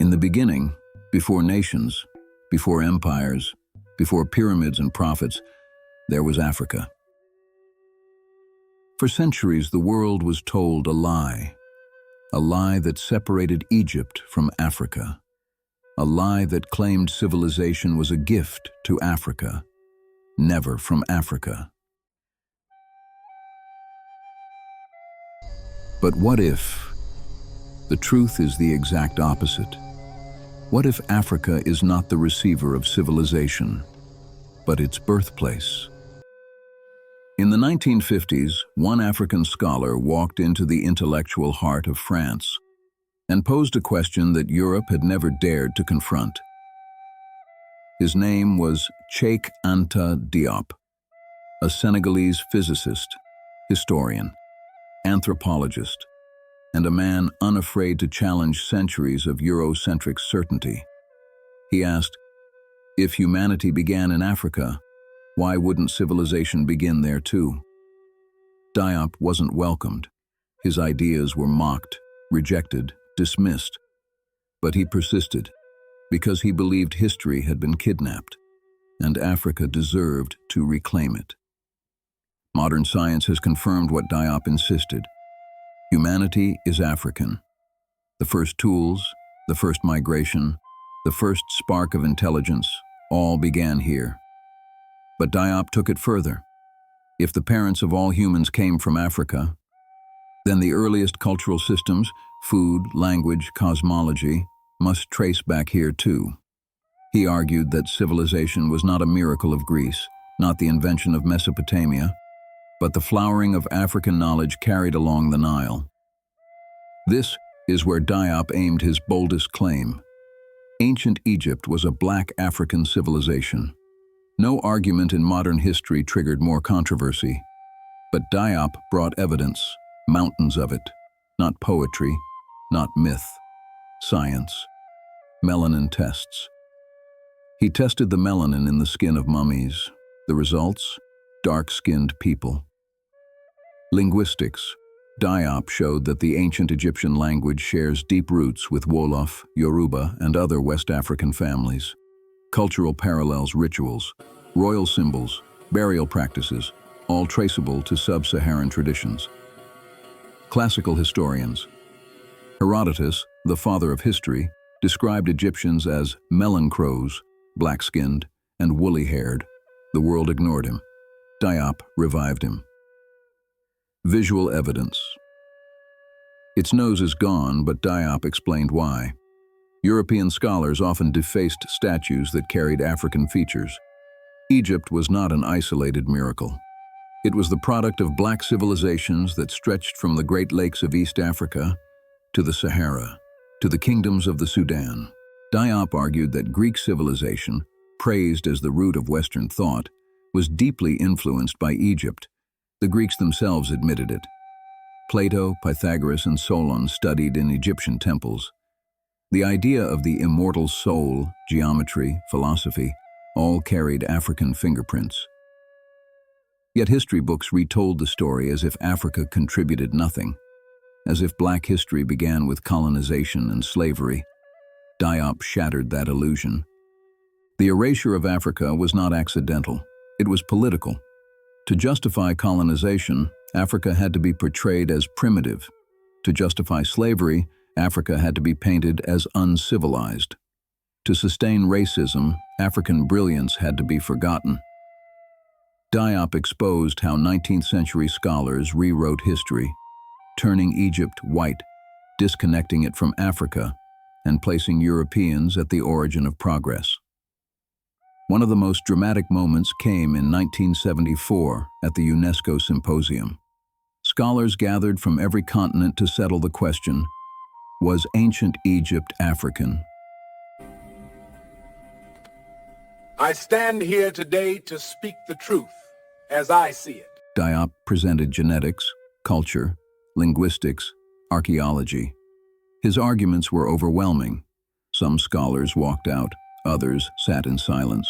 In the beginning, before nations, before empires, before pyramids and prophets, there was Africa. For centuries, the world was told a lie that separated Egypt from Africa, a lie that claimed civilization was a gift to Africa, never from Africa. But what if the truth is the exact opposite? What if Africa is not the receiver of civilization, but its birthplace? In the 1950s, one African scholar walked into the intellectual heart of France and posed a question that Europe had never dared to confront. His name was Cheikh Anta Diop, a Senegalese physicist, historian, anthropologist, and a man unafraid to challenge centuries of Eurocentric certainty. He asked, if humanity began in Africa, why wouldn't civilization begin there too? Diop wasn't welcomed. His ideas were mocked, rejected, dismissed. But he persisted, because he believed history had been kidnapped, and Africa deserved to reclaim it. Modern science has confirmed what Diop insisted. Humanity is African. The first tools, the first migration, the first spark of intelligence, all began here. But Diop took it further. If the parents of all humans came from Africa, then the earliest cultural systems, food, language, cosmology, must trace back here too. He argued that civilization was not a miracle of Greece, not the invention of Mesopotamia, but the flowering of African knowledge carried along the Nile. This is where Diop aimed his boldest claim. Ancient Egypt was a black African civilization. No argument in modern history triggered more controversy, but Diop brought evidence, mountains of it, not poetry, not myth, science, melanin tests. He tested the melanin in the skin of mummies. The results? Dark-skinned people. Linguistics. Diop showed that the ancient Egyptian language shares deep roots with Wolof, Yoruba, and other West African families. Cultural parallels, rituals, royal symbols, burial practices, all traceable to sub-Saharan traditions. Classical historians. Herodotus, the father of history, described Egyptians as melancrows, black-skinned, and woolly-haired. The world ignored him. Diop revived him. Visual evidence. Its nose is gone, but Diop explained why. European scholars often defaced statues that carried African features. Egypt was not an isolated miracle. It was the product of black civilizations that stretched from the Great Lakes of East Africa to the Sahara, to the kingdoms of the Sudan. Diop argued that Greek civilization, praised as the root of Western thought, was deeply influenced by Egypt. The Greeks themselves admitted it. Plato, Pythagoras, and Solon studied in Egyptian temples. The idea of the immortal soul, geometry, philosophy, all carried African fingerprints. Yet history books retold the story as if Africa contributed nothing, as if black history began with colonization and slavery. Diop shattered that illusion. The erasure of Africa was not accidental. It was political. To justify colonization, Africa had to be portrayed as primitive. To justify slavery, Africa had to be painted as uncivilized. To sustain racism, African brilliance had to be forgotten. Diop exposed how 19th century scholars rewrote history, turning Egypt white, disconnecting it from Africa, and placing Europeans at the origin of progress. One of the most dramatic moments came in 1974 at the UNESCO Symposium. Scholars gathered from every continent to settle the question, was ancient Egypt African? I stand here today to speak the truth as I see it. Diop presented genetics, culture, linguistics, archaeology. His arguments were overwhelming. Some scholars walked out, others sat in silence.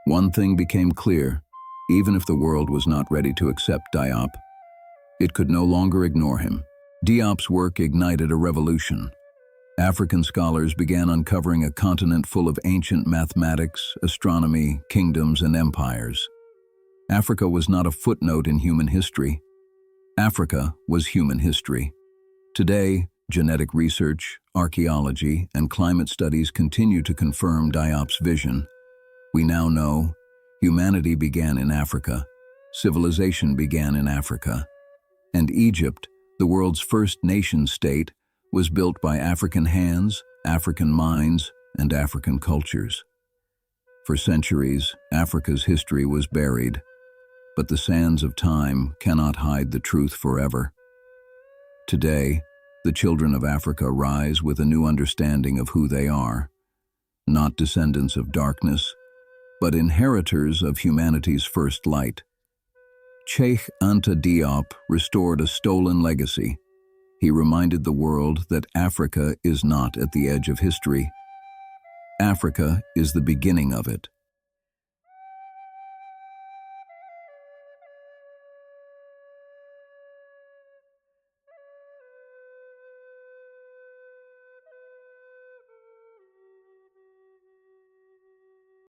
One thing became clear: even if the world was not ready to accept Diop, it could no longer ignore him. Diop's work ignited a revolution. African scholars began uncovering a continent full of ancient mathematics, astronomy, kingdoms, and empires. Africa was not a footnote in human history. Africa was human history. Today, genetic research, archaeology, and climate studies continue to confirm Diop's vision. We now know humanity began in Africa, civilization began in Africa, and Egypt, the world's first nation-state, was built by African hands, African minds, and African cultures. For centuries, Africa's history was buried, but the sands of time cannot hide the truth forever. Today, the children of Africa rise with a new understanding of who they are, not descendants of darkness, but inheritors of humanity's first light. Cheikh Anta Diop restored a stolen legacy. He reminded the world that Africa is not at the edge of history. Africa is the beginning of it.